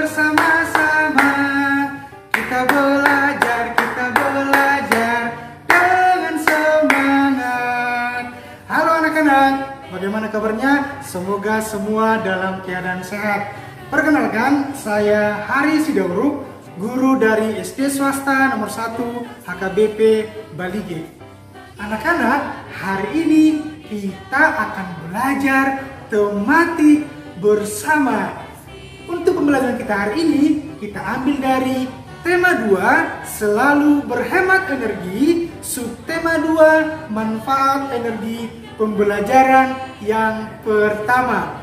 bersama-sama. Kita belajar dengan semangat. Halo anak-anak, bagaimana kabarnya? Semoga semua dalam keadaan sehat. Perkenalkan, saya Hari Sidauruk, guru dari SD swasta nomor 1 HKBP Balige. Anak-anak, hari ini kita akan belajar tematik bersama. Untuk pembelajaran kita hari ini, kita ambil dari tema 2, selalu berhemat energi, subtema 2, manfaat energi pembelajaran yang pertama.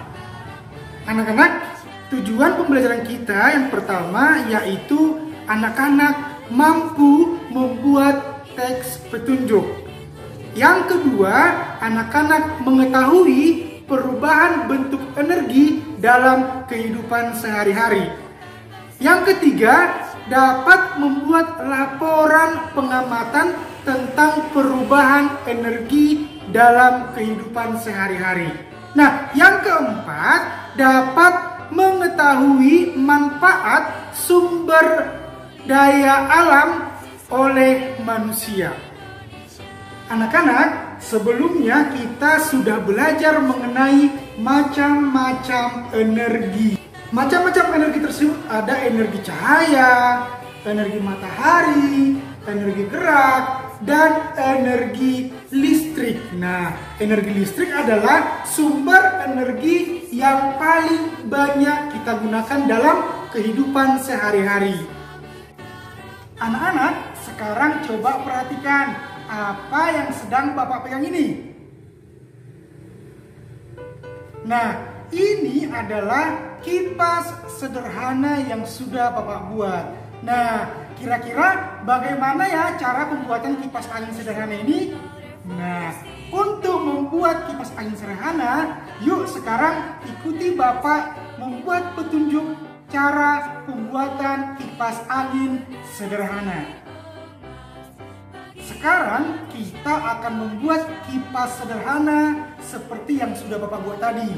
Anak-anak, tujuan pembelajaran kita yang pertama yaitu anak-anak mampu membuat teks petunjuk. Yang kedua, anak-anak mengetahui perubahan bentuk energi dalam kehidupan sehari-hari. Yang ketiga, dapat membuat laporan pengamatan tentang perubahan energi dalam kehidupan sehari-hari. Nah, yang keempat, dapat mengetahui manfaat sumber daya alam oleh manusia. Anak-anak, sebelumnya kita sudah belajar mengenai macam-macam energi. Macam-macam energi tersebut ada energi cahaya, energi matahari, energi gerak, dan energi listrik. Nah, energi listrik adalah sumber energi yang paling banyak kita gunakan dalam kehidupan sehari-hari. Anak-anak, sekarang coba perhatikan apa yang sedang Bapak pegang ini. Nah, ini adalah kipas sederhana yang sudah Bapak buat. Nah, kira-kira bagaimana ya cara pembuatan kipas angin sederhana ini? Nah, untuk membuat kipas angin sederhana, yuk sekarang ikuti Bapak membuat petunjuk cara pembuatan kipas angin sederhana. Sekarang kita akan membuat kipas sederhana seperti yang sudah Bapak buat tadi.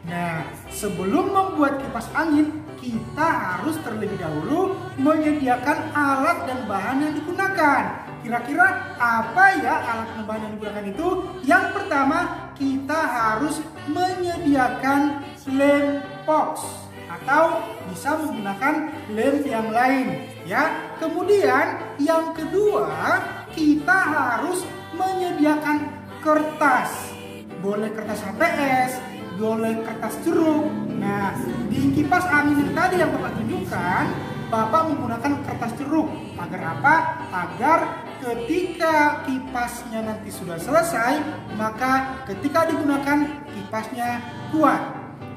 Nah, sebelum membuat kipas angin, kita harus terlebih dahulu menyediakan alat dan bahan yang digunakan. Kira-kira apa ya alat dan bahan yang digunakan itu? Yang pertama, kita harus menyediakan lem box atau bisa menggunakan lem yang lain, ya. Kemudian yang kedua, kita harus menyediakan kertas. Boleh kertas HPS, boleh kertas ceruk. Nah, di kipas angin tadi yang Bapak tunjukkan, Bapak menggunakan kertas ceruk. Agar apa? Agar ketika kipasnya nanti sudah selesai, maka ketika digunakan kipasnya kuat.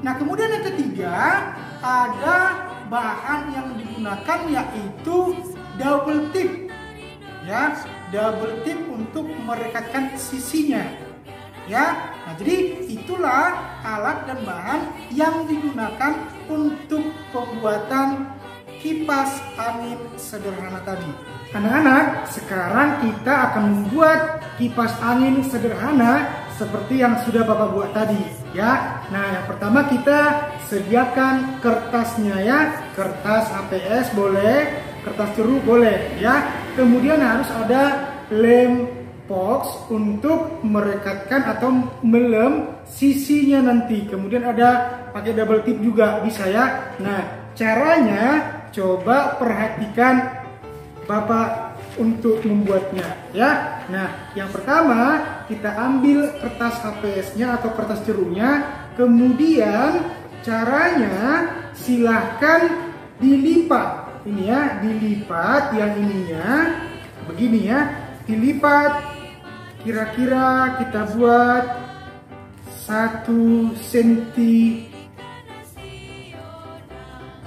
Nah, kemudian yang ketiga, ada bahan yang digunakan yaitu double tip. Ya, double tip untuk merekatkan sisinya. Ya, nah jadi itulah alat dan bahan yang digunakan untuk pembuatan kipas angin sederhana tadi. Anak-anak, sekarang kita akan membuat kipas angin sederhana seperti yang sudah Bapak buat tadi, ya. Nah, yang pertama kita sediakan kertasnya, ya. Kertas HPS boleh, kertas ceruk boleh, ya. Kemudian harus ada lem box untuk merekatkan atau melem sisinya nanti. Kemudian ada pakai double tip juga bisa, ya. Nah, caranya coba perhatikan Bapak untuk membuatnya, ya. Nah, yang pertama kita ambil kertas HPS-nya atau kertas ceruknya. Kemudian caranya silahkan dilipat. Ini ya, dilipat yang ininya begini ya. Dilipat kira-kira kita buat 1 cm.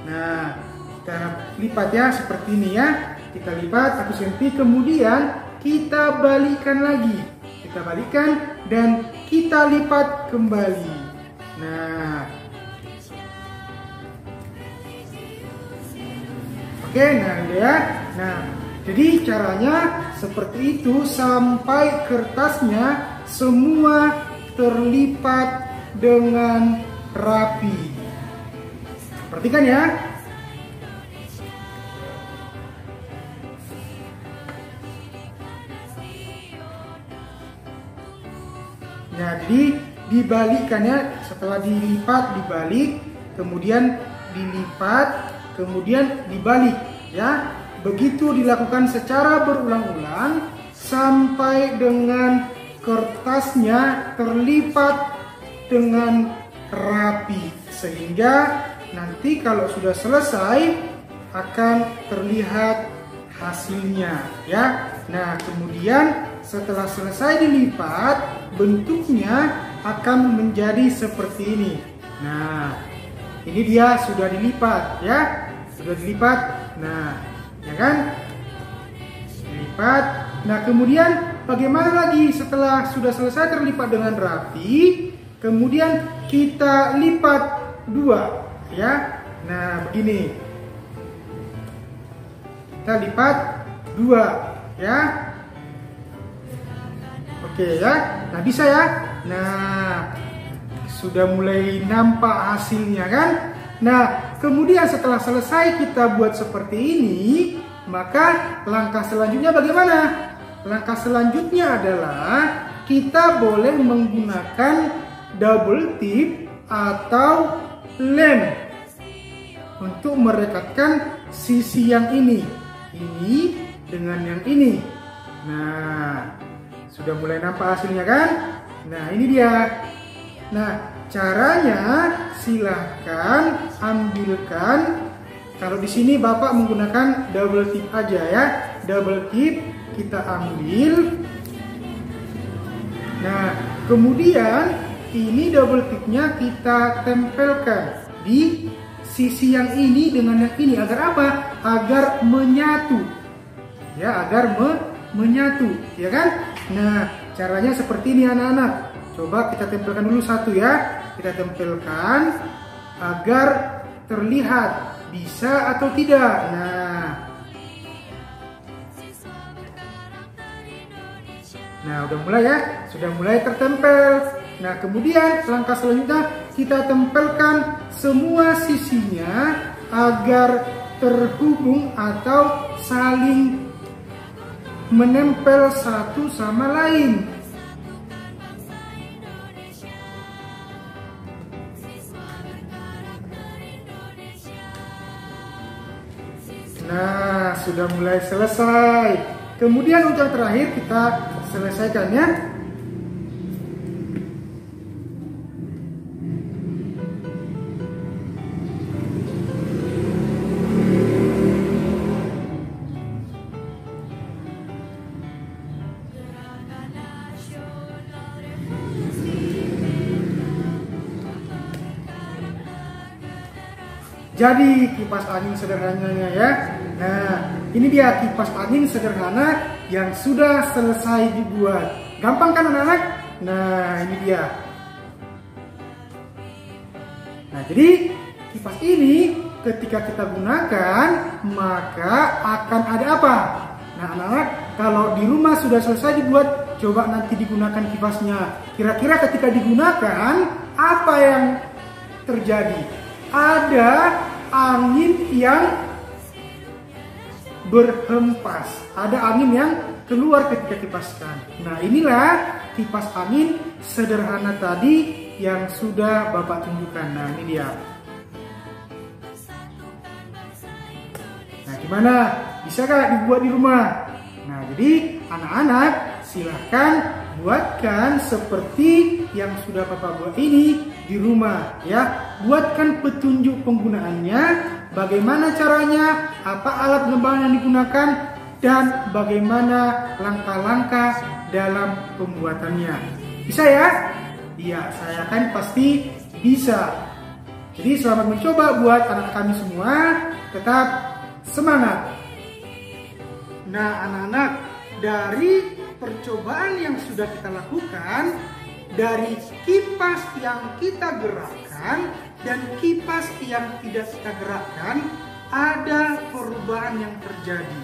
Nah, kita lipat ya seperti ini ya. Kita lipat 1 cm, kemudian kita balikan lagi. Kita balikan dan kita lipat kembali. Nah, oke, nah ya. Nah, jadi caranya seperti itu sampai kertasnya semua terlipat dengan rapi. Perhatikan ya. jadi dibalikannya, setelah dilipat dibalik, kemudian dilipat, kemudian dibalik ya. Begitu dilakukan secara berulang-ulang sampai dengan kertasnya terlipat dengan rapi, sehingga nanti kalau sudah selesai akan terlihat hasilnya ya. Nah, kemudian setelah selesai dilipat, bentuknya akan menjadi seperti ini. Nah, ini dia sudah dilipat ya, sudah dilipat. Nah, ya kan, dilipat. Nah, kemudian bagaimana lagi setelah sudah selesai terlipat dengan rapi? Kemudian kita lipat dua ya. Nah, begini, kita lipat dua ya. Oke ya, nah bisa ya. Nah, sudah mulai nampak hasilnya kan. Nah, kemudian setelah selesai kita buat seperti ini, maka langkah selanjutnya bagaimana? Langkah selanjutnya adalah kita boleh menggunakan double tip atau lem untuk merekatkan sisi yang ini dengan yang ini. Nah, sudah mulai nampak hasilnya kan? Nah, ini dia. Nah, caranya silahkan ambilkan. Kalau di sini Bapak menggunakan double tip aja ya. Double tip kita ambil. Nah, kemudian ini double tipnya kita tempelkan di sisi yang ini dengan yang ini. Agar apa? Agar menyatu. Ya, agar menyatu, ya kan? Nah, caranya seperti ini anak-anak. Coba kita tempelkan dulu satu ya. Kita tempelkan agar terlihat bisa atau tidak. Nah, udah mulai ya. Sudah mulai tertempel. Nah, kemudian langkah selanjutnya kita tempelkan semua sisinya agar terhubung atau saling menempel satu sama lain. Nah, sudah mulai selesai. Kemudian untuk yang terakhir kita selesaikan ya. Jadi kipas angin sederhananya ya. Nah, ini dia kipas angin sederhana yang sudah selesai dibuat. Gampang kan anak-anak? Nah, ini dia. Nah, jadi kipas ini ketika kita gunakan maka akan ada apa? Nah, anak-anak, kalau di rumah sudah selesai dibuat, coba nanti digunakan kipasnya. Kira-kira ketika digunakan apa yang terjadi? Ada angin yang berhempas, ada angin yang keluar ketika dipaskan. Nah, inilah kipas angin sederhana tadi yang sudah Bapak tunjukkan. Nah, ini dia. Nah, gimana? Bisakah dibuat di rumah? Nah, jadi anak-anak silahkan buatkan seperti yang sudah Bapak buat ini di rumah ya. Buatkan petunjuk penggunaannya, bagaimana caranya, apa alat pengembang yang digunakan, dan bagaimana langkah-langkah dalam pembuatannya. Bisa ya? Iya, saya kan pasti bisa. Jadi selamat mencoba buat anak kami semua, tetap semangat. Nah, anak-anak, dari percobaan yang sudah kita lakukan, dari kipas yang kita gerakkan dan kipas yang tidak kita gerakkan, ada perubahan yang terjadi.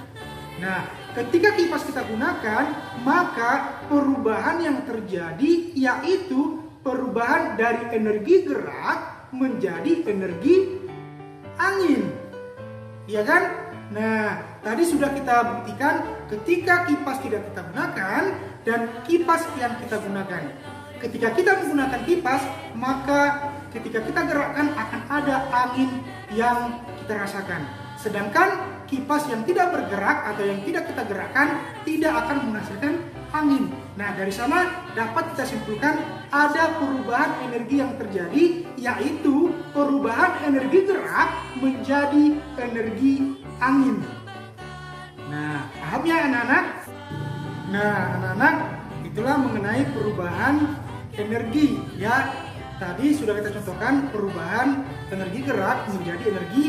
Nah, ketika kipas kita gunakan, maka perubahan yang terjadi yaitu perubahan dari energi gerak menjadi energi angin. Iya kan? Nah, tadi sudah kita buktikan ketika kipas tidak kita gunakan dan kipas yang kita gunakan. ketika kita menggunakan kipas, maka ketika kita gerakkan akan ada angin yang kita rasakan. Sedangkan kipas yang tidak bergerak atau yang tidak kita gerakkan tidak akan menghasilkan angin. Nah, dari sana dapat kita simpulkan ada perubahan energi yang terjadi, yaitu perubahan energi gerak menjadi energi angin. Nah, paham ya anak-anak? Nah, anak-anak, itulah mengenai perubahan energi ya. Tadi sudah kita contohkan perubahan energi gerak menjadi energi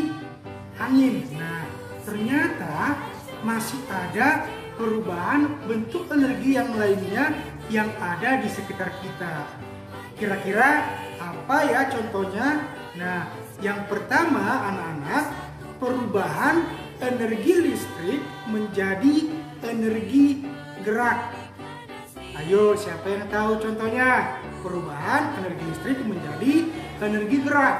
angin. Nah, ternyata masih ada perubahan bentuk energi yang lainnya yang ada di sekitar kita. Kira-kira apa ya contohnya? Nah, yang pertama anak-anak, perubahan energi listrik menjadi energi gerak. Ayo, siapa yang tahu contohnya? Perubahan energi listrik menjadi energi gerak.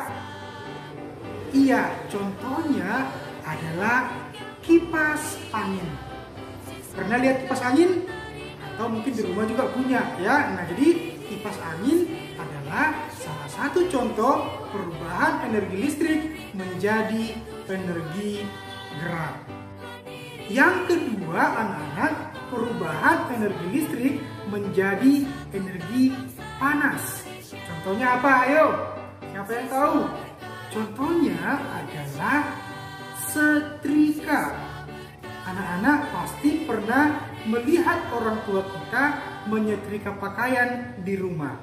Iya, contohnya adalah kipas angin. Pernah lihat kipas angin? Atau mungkin di rumah juga punya ya. Nah, jadi kipas angin adalah salah satu contoh perubahan energi listrik menjadi energi gerak. Yang kedua anak-anak, perubahan energi listrik menjadi energi panas. Contohnya apa? Ayo, siapa yang tahu? Contohnya adalah setrika. Anak-anak pasti pernah melihat orang tua kita menyetrika pakaian di rumah.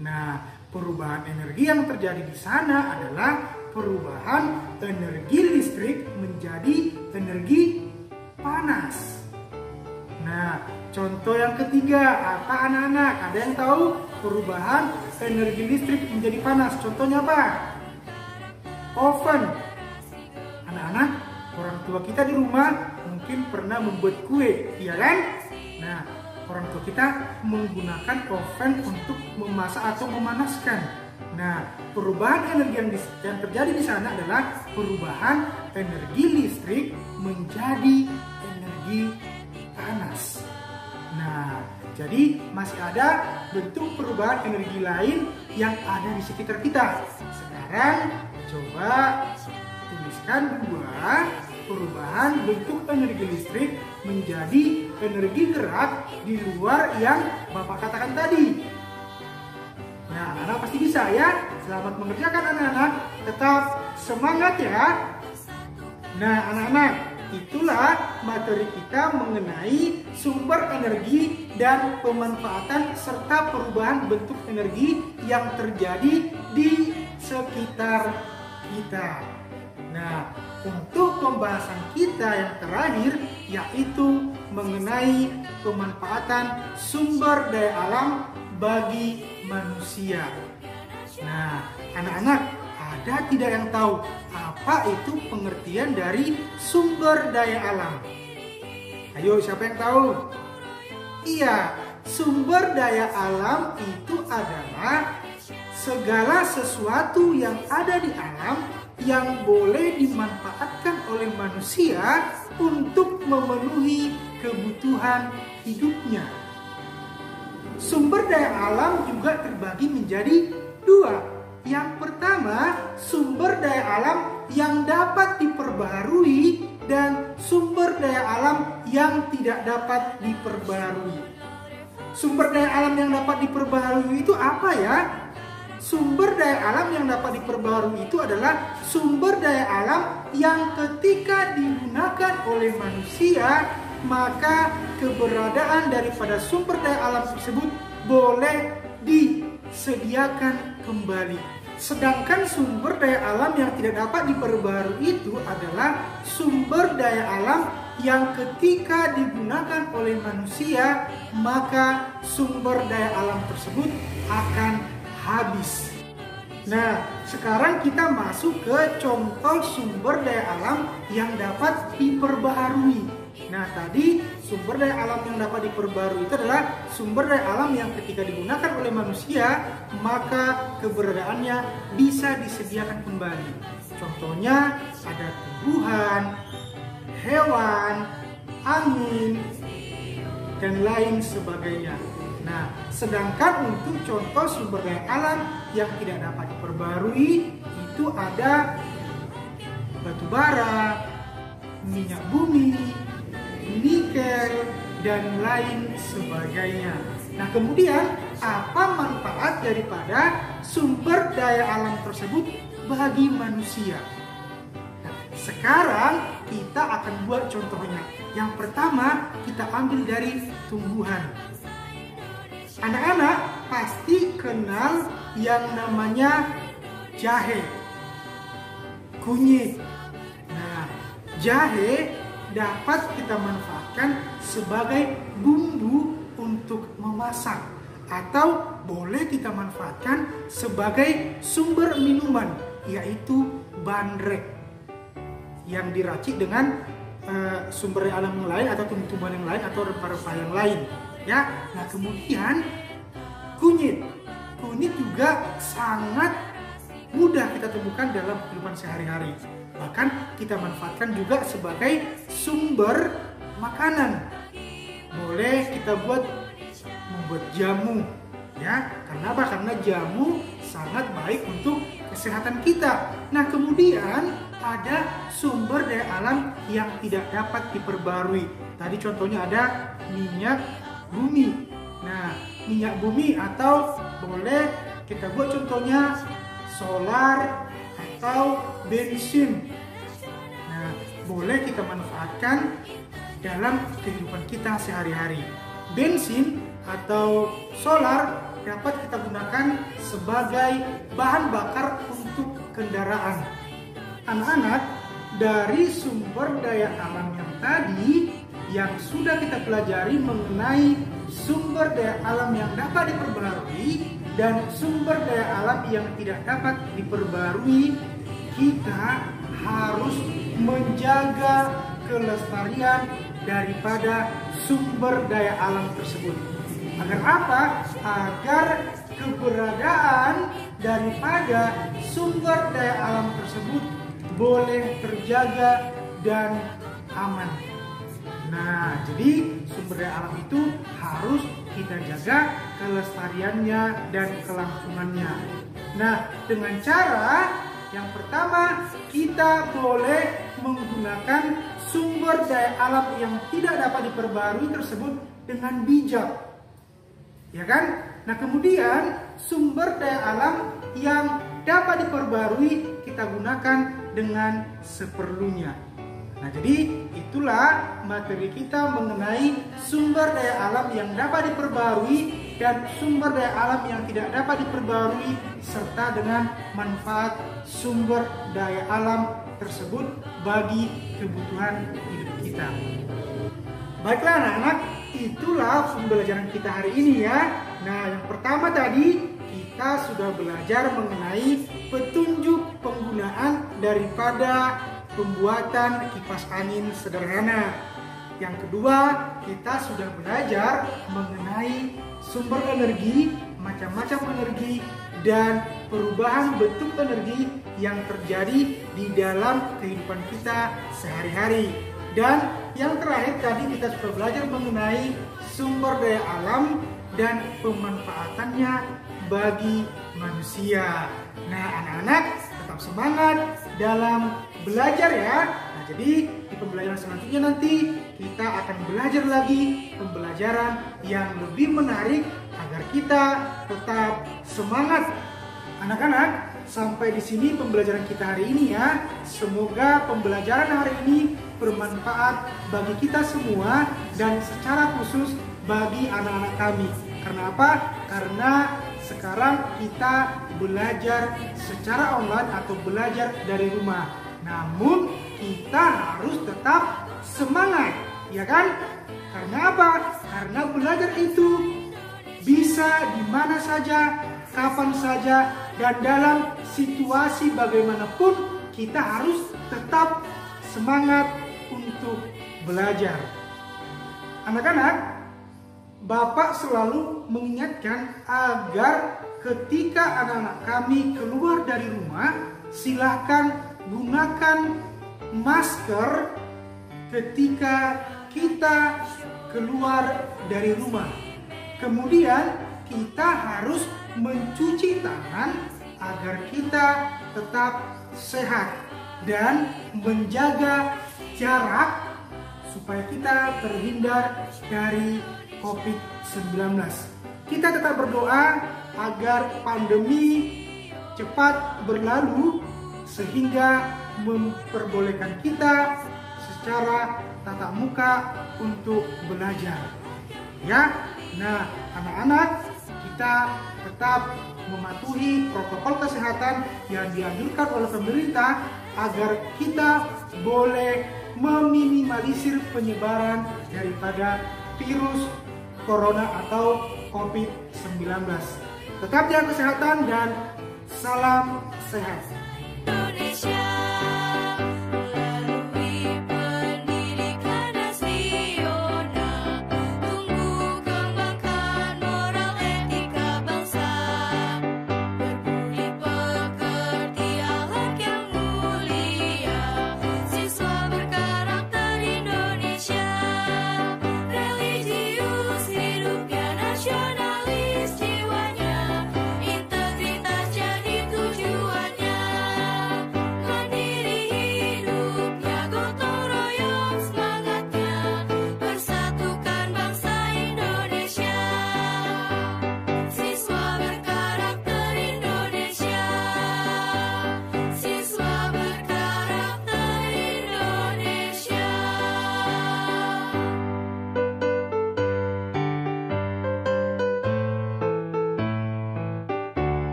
Nah, perubahan energi yang terjadi di sana adalah perubahan energi listrik menjadi energi panas. Nah, contoh yang ketiga apa anak-anak? Ada yang tahu perubahan energi listrik menjadi panas? Contohnya apa? Oven. Anak-anak, orang tua kita di rumah mungkin pernah membuat kue, iya kan? Nah, orang tua kita menggunakan oven untuk memasak atau memanaskan. Nah, perubahan energi yang terjadi di sana adalah perubahan energi listrik menjadi energi panas. Nah, jadi masih ada bentuk perubahan energi lain yang ada di sekitar kita. Sekarang coba tuliskan dua perubahan bentuk energi listrik menjadi energi gerak di luar yang Bapak katakan tadi. Nah, anak-anak pasti bisa ya. Selamat mengerjakan anak-anak. Tetap semangat ya. Nah, anak-anak, itulah materi kita mengenai sumber energi dan pemanfaatan serta perubahan bentuk energi yang terjadi di sekitar kita. Nah, untuk pembahasan kita yang terakhir yaitu mengenai pemanfaatan sumber daya alam bagi manusia. Nah, anak-anak, ada tidak yang tahu apa itu pengertian dari sumber daya alam? Ayo, siapa yang tahu? Iya, sumber daya alam itu adalah segala sesuatu yang ada di alam yang boleh dimanfaatkan oleh manusia untuk memenuhi kebutuhan hidupnya. Sumber daya alam juga terbagi menjadi dua. Yang pertama, sumber daya alam yang dapat diperbaharui dan sumber daya alam yang tidak dapat diperbaharui. Sumber daya alam yang dapat diperbaharui itu apa ya? Sumber daya alam yang dapat diperbaharui itu adalah sumber daya alam yang ketika digunakan oleh manusia, maka keberadaan daripada sumber daya alam tersebut boleh disediakan kembali. Sedangkan sumber daya alam yang tidak dapat diperbaharui itu adalah sumber daya alam yang ketika digunakan oleh manusia, maka sumber daya alam tersebut akan habis. Nah, sekarang kita masuk ke contoh sumber daya alam yang dapat diperbaharui. Nah, tadi sumber daya alam yang dapat diperbaharui itu adalah sumber daya alam yang ketika digunakan oleh manusia, maka keberadaannya bisa disediakan kembali. Contohnya ada tumbuhan, hewan, angin, dan lain sebagainya. Nah, Sedangkan untuk contoh sumber daya alam yang tidak dapat diperbarui itu ada batu bara, minyak bumi, nikel, dan lain sebagainya. Nah, kemudian apa manfaat daripada sumber daya alam tersebut bagi manusia? Nah, sekarang kita akan buat contohnya. Yang pertama, kita ambil dari tumbuhan. Anak-anak pasti kenal yang namanya jahe, kunyit. Nah, jahe dapat kita manfaatkan sebagai bumbu untuk memasak, atau boleh kita manfaatkan sebagai sumber minuman, yaitu bandrek yang diracik dengan sumber alam yang lain atau tumbuh-tumbuhan yang lain atau rempah-rempah yang lain, ya. Nah, kemudian kunyit juga sangat mudah kita temukan dalam kehidupan sehari-hari. Bahkan kita manfaatkan juga sebagai sumber makanan. Boleh kita membuat jamu, ya. Karena apa? Karena jamu sangat baik untuk kesehatan kita. Nah, kemudian ada sumber daya alam yang tidak dapat diperbarui. Tadi contohnya ada minyak bumi. Nah, minyak bumi atau boleh kita buat contohnya solar atau bensin. Nah, boleh kita manfaatkan dalam kehidupan kita sehari-hari. Bensin atau solar dapat kita gunakan sebagai bahan bakar untuk kendaraan. Anak-anak, dari sumber daya alam yang tadi yang sudah kita pelajari mengenai sumber daya alam yang dapat diperbarui dan sumber daya alam yang tidak dapat diperbarui, kita harus menjaga kelestarian daripada sumber daya alam tersebut. Agar apa? Agar keberadaan daripada sumber daya alam tersebut boleh terjaga dan aman. Nah, jadi sumber daya alam itu harus kita jaga kelestariannya dan kelangsungannya. Nah, dengan cara yang pertama, kita boleh menggunakan sumber daya alam yang tidak dapat diperbarui tersebut dengan bijak, ya kan? Nah, kemudian sumber daya alam yang dapat diperbarui kita gunakan dengan seperlunya. Nah, jadi itulah materi kita mengenai sumber daya alam yang dapat diperbarui dan sumber daya alam yang tidak dapat diperbarui, serta dengan manfaat sumber daya alam tersebut bagi kebutuhan hidup kita. Baiklah anak-anak, itulah pembelajaran kita hari ini ya. Nah, yang pertama tadi kita sudah belajar mengenai petunjuk penggunaan daripada pembuatan kipas angin sederhana. Yang kedua, kita sudah belajar mengenai sumber energi, macam-macam energi, dan perubahan bentuk energi yang terjadi di dalam kehidupan kita sehari-hari. Dan yang terakhir tadi kita sudah belajar mengenai sumber daya alam dan pemanfaatannya bagi manusia. Nah, anak-anak tetap semangat dalam belajar ya. Nah, jadi di pembelajaran selanjutnya nanti kita akan belajar lagi pembelajaran yang lebih menarik agar kita tetap semangat. Anak-anak, sampai di sini pembelajaran kita hari ini ya. Semoga pembelajaran hari ini bermanfaat bagi kita semua dan secara khusus bagi anak-anak kami. Karena apa? Karena sekarang kita belajar secara online atau belajar dari rumah. Namun kita harus tetap semangat, ya kan? Karena apa? Karena belajar itu bisa di mana saja, kapan saja, dan dalam situasi bagaimanapun kita harus tetap semangat untuk belajar. Anak-anak, Bapak selalu mengingatkan agar ketika anak-anak kami keluar dari rumah, silahkan gunakan masker ketika kita keluar dari rumah. Kemudian kita harus mencuci tangan agar kita tetap sehat dan menjaga jarak supaya kita terhindar dari COVID-19. Kita tetap berdoa agar pandemi cepat berlalu sehingga memperbolehkan kita secara tatap muka untuk belajar. Ya, nah anak-anak, kita tetap mematuhi protokol kesehatan yang dianjurkan oleh pemerintah agar kita boleh meminimalisir penyebaran daripada virus corona atau COVID-19. Tetap jaga kesehatan dan salam sehat. Indonesia.